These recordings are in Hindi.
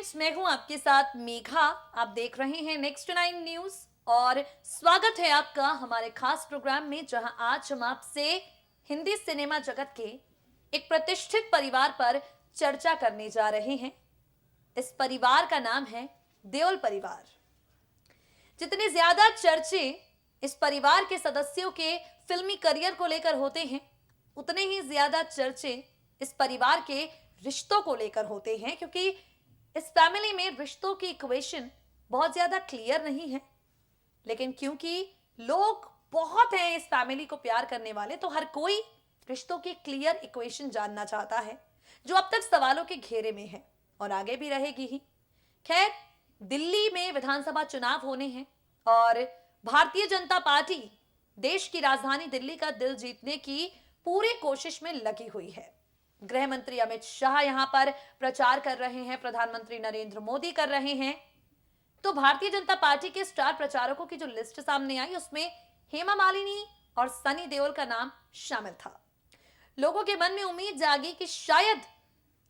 फ्रेंड्स, मैं हूं आपके साथ मेघा। आप देख रहे हैं नेक्स्ट 9 न्यूज और स्वागत है आपका हमारे खास प्रोग्राम में, जहां आज हम आपसे हिंदी सिनेमा जगत के एक प्रतिष्ठित परिवार पर चर्चा करने जा रहे हैं। इस परिवार का नाम है देओल परिवार। जितने ज्यादा चर्चे इस परिवार के सदस्यों के फिल्मी करियर को लेकर होते हैं, उतने ही ज्यादा चर्चे इस परिवार के रिश्तों को लेकर होते हैं, क्योंकि इस फैमिली में रिश्तों की इक्वेशन बहुत ज्यादा क्लियर नहीं है। लेकिन क्योंकि लोग बहुत हैं इस फैमिली को प्यार करने वाले, तो हर कोई रिश्तों की क्लियर इक्वेशन जानना चाहता है, जो अब तक सवालों के घेरे में है और आगे भी रहेगी ही। खैर, दिल्ली में विधानसभा चुनाव होने हैं और भारतीय जनता पार्टी देश की राजधानी दिल्ली का दिल जीतने की पूरी कोशिश में लगी हुई है। गृह मंत्री अमित शाह यहां पर प्रचार कर रहे हैं, प्रधानमंत्री नरेंद्र मोदी कर रहे हैं। तो भारतीय जनता पार्टी के स्टार प्रचारकों की जो लिस्ट सामने आई, उसमें हेमा मालिनी और सनी देओल का नाम शामिल था। लोगों के मन में उम्मीद जागी कि शायद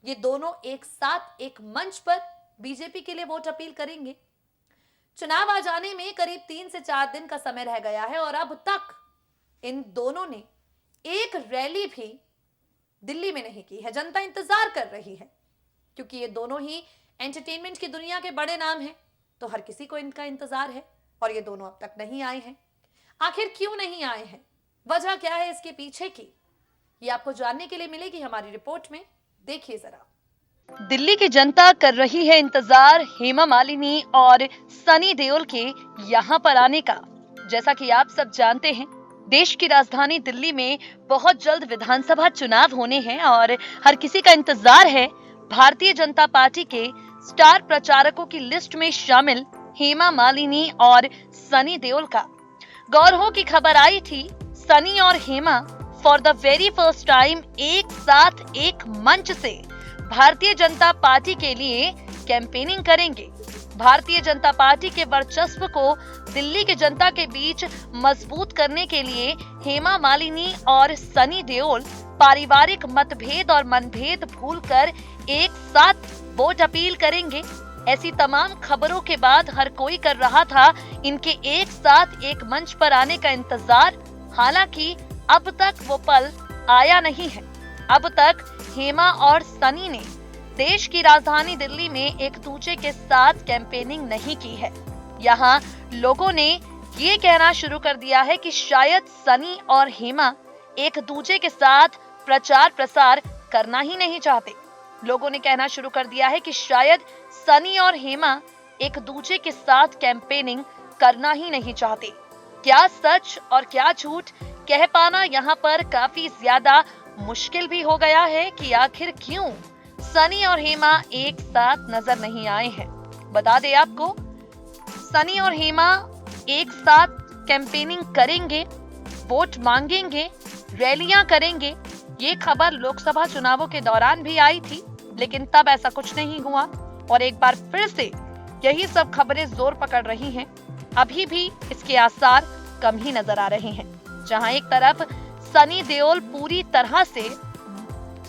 ये दोनों एक साथ एक मंच पर बीजेपी के लिए वोट अपील करेंगे। चुनाव आ जाने में करीब 3 से 4 दिन का समय रह गया है और अब तक इन दोनों ने एक रैली भी दिल्ली में नहीं की है। जनता इंतजार कर रही है, क्योंकि ये दोनों ही एंटरटेनमेंट की दुनिया के बड़े नाम हैं, तो हर किसी को इनका इंतजार है। और ये दोनों अब तक नहीं आए हैं। आखिर क्यों नहीं आए हैं, वजह क्या है इसके पीछे की, ये आपको जानने के लिए मिलेगी हमारी रिपोर्ट में। देखिए जरा। दिल्ली की जनता कर रही है इंतजार हेमा मालिनी और सनी देओल के यहाँ पर आने का। जैसा कि आप सब जानते हैं, देश की राजधानी दिल्ली में बहुत जल्द विधानसभा चुनाव होने हैं और हर किसी का इंतजार है भारतीय जनता पार्टी के स्टार प्रचारकों की लिस्ट में शामिल हेमा मालिनी और सनी देओल का। गौरव की खबर आई थी, सनी और Hema for the very first time एक साथ एक मंच से भारतीय जनता पार्टी के लिए कैंपेनिंग करेंगे। भारतीय जनता पार्टी के वर्चस्व को दिल्ली की जनता के बीच मजबूत करने के लिए हेमा मालिनी और सनी देओल पारिवारिक मतभेद और मनभेद भूलकर एक साथ वोट अपील करेंगे। ऐसी तमाम खबरों के बाद हर कोई कर रहा था इनके एक साथ एक मंच पर आने का इंतजार। हालांकि अब तक वो पल आया नहीं है। अब तक हेमा और सनी ने देश की राजधानी दिल्ली में एक दूसरे के साथ कैंपेनिंग नहीं की है। यहाँ लोगों ने ये कहना शुरू कर दिया है कि शायद सनी और हेमा एक दूसरे के साथ प्रचार प्रसार करना ही नहीं चाहते। लोगों ने कहना शुरू कर दिया है कि शायद सनी और हेमा एक दूसरे के साथ कैंपेनिंग करना ही नहीं चाहते। क्या सच और क्या झूठ कह पाना यहाँ पर काफी ज्यादा मुश्किल भी हो गया है कि आखिर क्यों सनी और हेमा एक साथ नजर नहीं आए हैं। बता दें आपको, सनी और हेमा एक साथ कैंपेनिंग करेंगे, वोट मांगेंगे, रैलियां करेंगे। ये खबर लोकसभा चुनावों के दौरान भी आई थी, लेकिन तब ऐसा कुछ नहीं हुआ और एक बार फिर से यही सब खबरें जोर पकड़ रही हैं। अभी भी इसके आसार कम ही नजर आ रहे हैं। जहां एक तरफ सनी देओल पूरी तरह से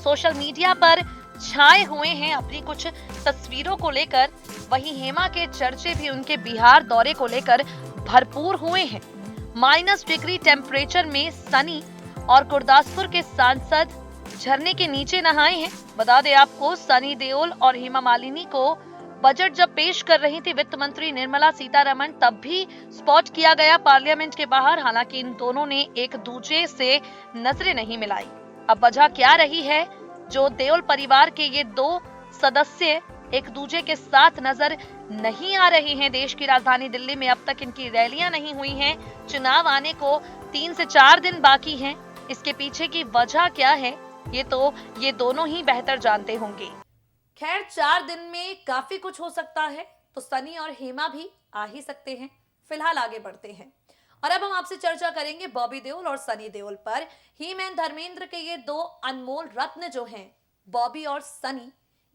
सोशल मीडिया पर छाए हुए हैं अपनी कुछ तस्वीरों को लेकर, वहीं हेमा के चर्चे भी उनके बिहार दौरे को लेकर भरपूर हुए हैं। -डिग्री टेम्परेचर में सनी और गुरदासपुर के सांसद झरने के नीचे नहाए हैं। बता दें आपको, सनी देओल और हेमा मालिनी को बजट जब पेश कर रही थी वित्त मंत्री निर्मला सीतारमण, तब भी स्पॉट किया गया पार्लियामेंट के बाहर। हालांकि इन दोनों ने एक दूसरे से नजरें नहीं मिलाई। अब वजह क्या रही है जो देओल परिवार के ये दो सदस्य एक दूसरे के साथ नजर नहीं आ रहे हैं। देश की राजधानी दिल्ली में अब तक इनकी रैलियां नहीं हुई हैं। चुनाव आने को 3 से 4 दिन बाकी हैं। इसके पीछे की वजह क्या है, ये तो ये दोनों ही बेहतर जानते होंगे। खैर, 4 दिन में काफी कुछ हो सकता है, तो सनी और हेमा भी आ ही सकते हैं। फिलहाल आगे बढ़ते हैं और अब हम आपसे चर्चा करेंगे बॉबी देओल और सनी देओल पर। ही मैन धर्मेंद्र के ये दो अनमोल रत्न जो हैं, बॉबी और सनी,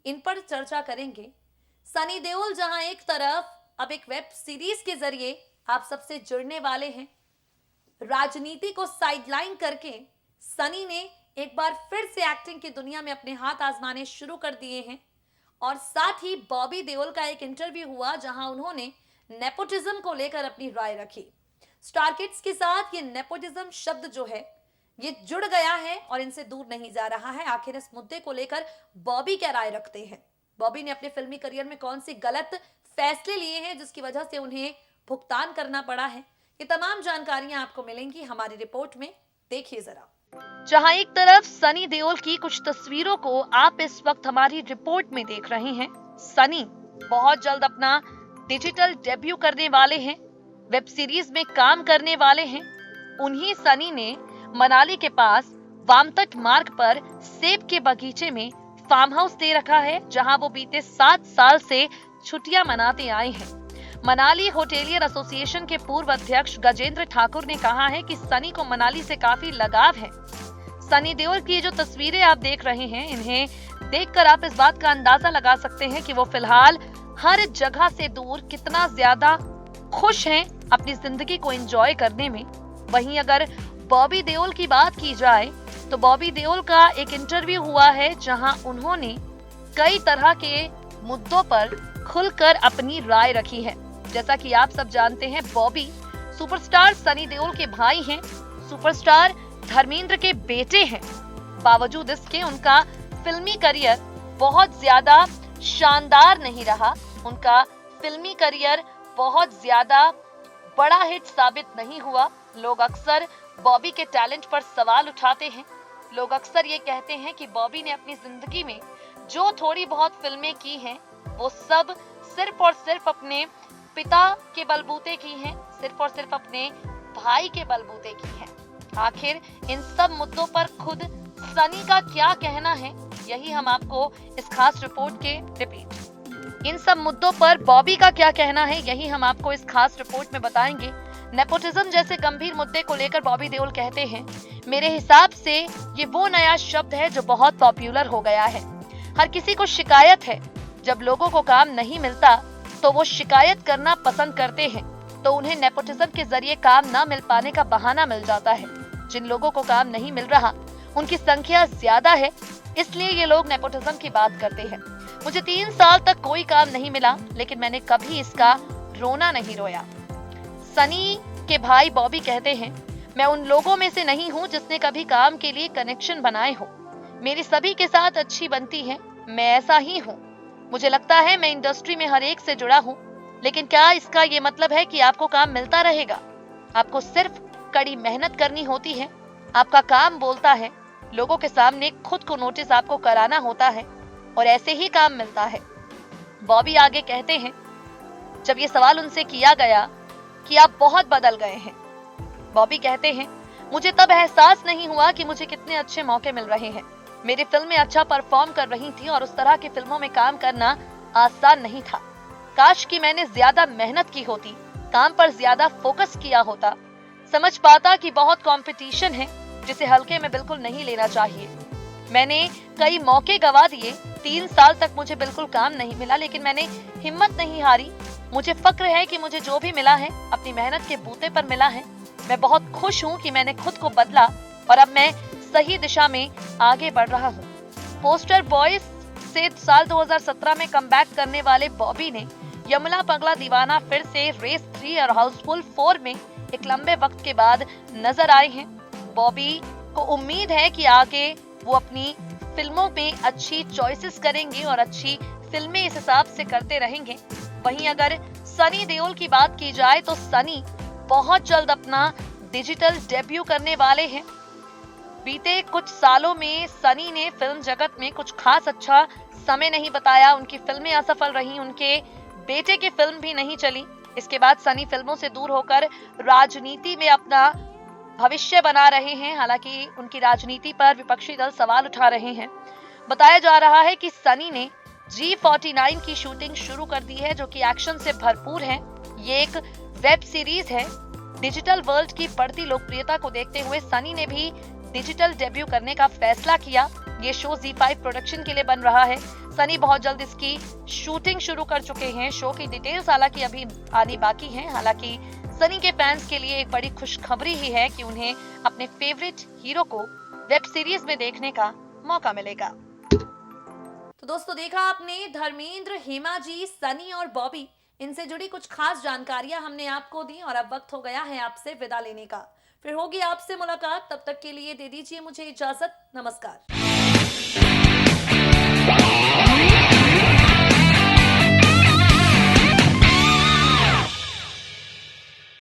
इन पर चर्चा करेंगे। सनी देओल जहां एक तरफ अब एक वेब सीरीज के जरिए आप सबसे जुड़ने वाले हैं, राजनीति को साइडलाइन करके सनी ने एक बार फिर से एक्टिंग की दुनिया में अपने हाथ आजमाने शुरू कर दिए हैं और साथ ही बॉबी देओल का एक इंटरव्यू हुआ जहां उन्होंने नेपोटिज्म को लेकर अपनी राय रखी। स्टार किड्स के साथ ये नेपोटिज्म शब्द जो है ये जुड़ गया है और इनसे दूर नहीं जा रहा है। आखिर इस मुद्दे को लेकर बॉबी क्या राय रखते हैं, बॉबी ने अपने फिल्मी करियर में कौन सी गलत फैसले लिए हैं जिसकी वजह से उन्हें भुगतान करना पड़ा है, ये तमाम जानकारियां आपको मिलेंगी हमारी रिपोर्ट में। देखिए जरा। जहां एक तरफ सनी देओल की कुछ तस्वीरों को आप इस वक्त हमारी रिपोर्ट में देख रहे हैं। सनी बहुत जल्द अपना डिजिटल डेब्यू करने वाले हैं, वेब सीरीज में काम करने वाले हैं। उन्हीं सनी ने मनाली के पास वामतट मार्ग पर सेब के बगीचे में फार्म हाउस दे रखा है, जहां वो बीते 7 साल से छुट्टियां मनाते आए हैं। मनाली होटेलियर एसोसिएशन के पूर्व अध्यक्ष गजेंद्र ठाकुर ने कहा है कि सनी को मनाली से काफी लगाव है। सनी देओल की जो तस्वीरें आप देख रहे हैं, इन्हें देखकर आप इस बात का अंदाजा लगा सकते हैं कि वो फिलहाल हर जगह से दूर कितना ज्यादा खुश हैं अपनी जिंदगी को एंजॉय करने में। वहीं अगर बॉबी देओल की बात की जाए तो बॉबी देओल का एक इंटरव्यू हुआ है जहां उन्होंने कई तरह के मुद्दों पर खुलकर अपनी राय रखी है। जैसा कि आप सब जानते हैं, बॉबी सुपरस्टार सनी देओल के भाई हैं, सुपरस्टार धर्मेंद्र के बेटे हैं। बावजूद इसके उनका फिल्मी करियर बहुत ज्यादा शानदार नहीं रहा। उनका फिल्मी करियर बहुत ज्यादा बड़ा हिट साबित नहीं हुआ। लोग अक्सर बॉबी के टैलेंट पर सवाल उठाते हैं। लोग अक्सर ये कहते हैं कि बॉबी ने अपनी जिंदगी में जो थोड़ी बहुत फिल्में की हैं, वो सब सिर्फ और सिर्फ अपने पिता के बलबूते की हैं, सिर्फ और सिर्फ अपने भाई के बलबूते की हैं। आखिर इन सब मुद्दों पर खुद सनी का क्या कहना है, यही हम आपको इस खास रिपोर्ट के इन सब मुद्दों पर बॉबी का क्या कहना है, यही हम आपको इस खास रिपोर्ट में बताएंगे। नेपोटिज्म जैसे गंभीर मुद्दे को लेकर बॉबी देओल कहते हैं, मेरे हिसाब से ये वो नया शब्द है जो बहुत पॉपुलर हो गया है। हर किसी को शिकायत है। जब लोगों को काम नहीं मिलता तो वो शिकायत करना पसंद करते हैं, तो उन्हें नेपोटिज्म के जरिए काम न मिल पाने का बहाना मिल जाता है। जिन लोगों को काम नहीं मिल रहा उनकी संख्या ज्यादा है, इसलिए ये लोग नेपोटिज्म की बात करते हैं। मुझे 3 साल तक कोई काम नहीं मिला, लेकिन मैंने कभी इसका रोना नहीं रोया। सनी के भाई बॉबी कहते हैं, मैं उन लोगों में से नहीं हूँ जिसने कभी काम के लिए कनेक्शन बनाए हो। मेरी सभी के साथ अच्छी बनती है, मैं ऐसा ही हूँ। मुझे लगता है मैं इंडस्ट्री में हर एक से जुड़ा हूँ, लेकिन क्या इसका ये मतलब है कि आपको काम मिलता रहेगा? आपको सिर्फ कड़ी मेहनत करनी होती है। आपका काम बोलता है, लोगों के सामने खुद को नोटिस आपको कराना होता है और ऐसे ही काम मिलता है। बॉबी आगे कहते हैं, जब ये सवाल उनसे किया गया कि आप बहुत बदल गए हैं, बॉबी कहते हैं, मुझे तब एहसास नहीं हुआ कि मुझे कितने अच्छे मौके मिल रहे हैं। मेरी फिल्में अच्छा परफॉर्म कर रही थी और उस तरह की फिल्मों में काम करना आसान नहीं था। काश कि मैंने ज्यादा मेहनत की होती, काम पर ज्यादा फोकस किया होता, समझ पाता कि बहुत कंपटीशन है जिसे हल्के में बिल्कुल नहीं लेना चाहिए। मैंने कई मौके गवा दिए। 3 साल तक मुझे बिल्कुल काम नहीं मिला, लेकिन मैंने हिम्मत नहीं हारी। मुझे फक्र है कि मुझे जो भी मिला है अपनी मेहनत के बूते पर मिला है। मैं बहुत खुश हूँ कि मैंने खुद को बदला और अब मैं सही दिशा में आगे बढ़ रहा हूँ। पोस्टर बॉयज से साल 2017 में कमबैक करने वाले बॉबी ने यमला पगला दीवाना फिर से रेस 3 और हाउसफुल 4 में एक लंबे वक्त के बाद नजर आए हैं। बॉबी को उम्मीद है कि आगे वो अपनी फिल्मों में अच्छी चॉइसेस करेंगे और अच्छी फिल्में इस हिसाब से करते रहेंगे। वहीं अगर सनी देओल की बात की जाए तो सनी बहुत जल्द अपना डिजिटल डेब्यू करने वाले हैं। बीते कुछ सालों में सनी ने फिल्म जगत में कुछ खास अच्छा समय नहीं बताया। उनकी फिल्में असफल रही, उनके बेटे की फिल्म भी नहीं चली। इसके बाद सनी फिल्मों से दूर होकर राजनीति में अपना भविष्य बना रहे हैं। हालांकि उनकी राजनीति पर विपक्षी दल सवाल उठा रहे हैं। बताया जा रहा है कि सनी ने G49 की शूटिंग शुरू कर दी है, जो कि एक्शन से भरपूर है। ये एक वेब सीरीज है। डिजिटल वर्ल्ड की बढ़ती लोकप्रियता को देखते हुए सनी ने भी डिजिटल डेब्यू करने का फैसला किया। ये शो Z5 प्रोडक्शन के लिए बन रहा है। सनी बहुत जल्द इसकी शूटिंग शुरू कर चुके हैं। शो की डिटेल्स हालांकि अभी आनी बाकी हैं। हालांकि सनी के फैंस के लिए एक बड़ी खुशखबरी ही है कि उन्हें अपने फेवरेट हीरो को वेब सीरीज में देखने का मौका मिलेगा। तो दोस्तों देखा आपने धर्मेंद्र, हेमा जी, सनी और बॉबी, इनसे जुड़ी कुछ खास जानकारियां हमने आपको दी और अब वक्त हो गया है आपसे विदा लेने का। फिर होगी आपसे मुलाकात, तब तक के लिए दे दीजिए मुझे इजाजत। नमस्कार।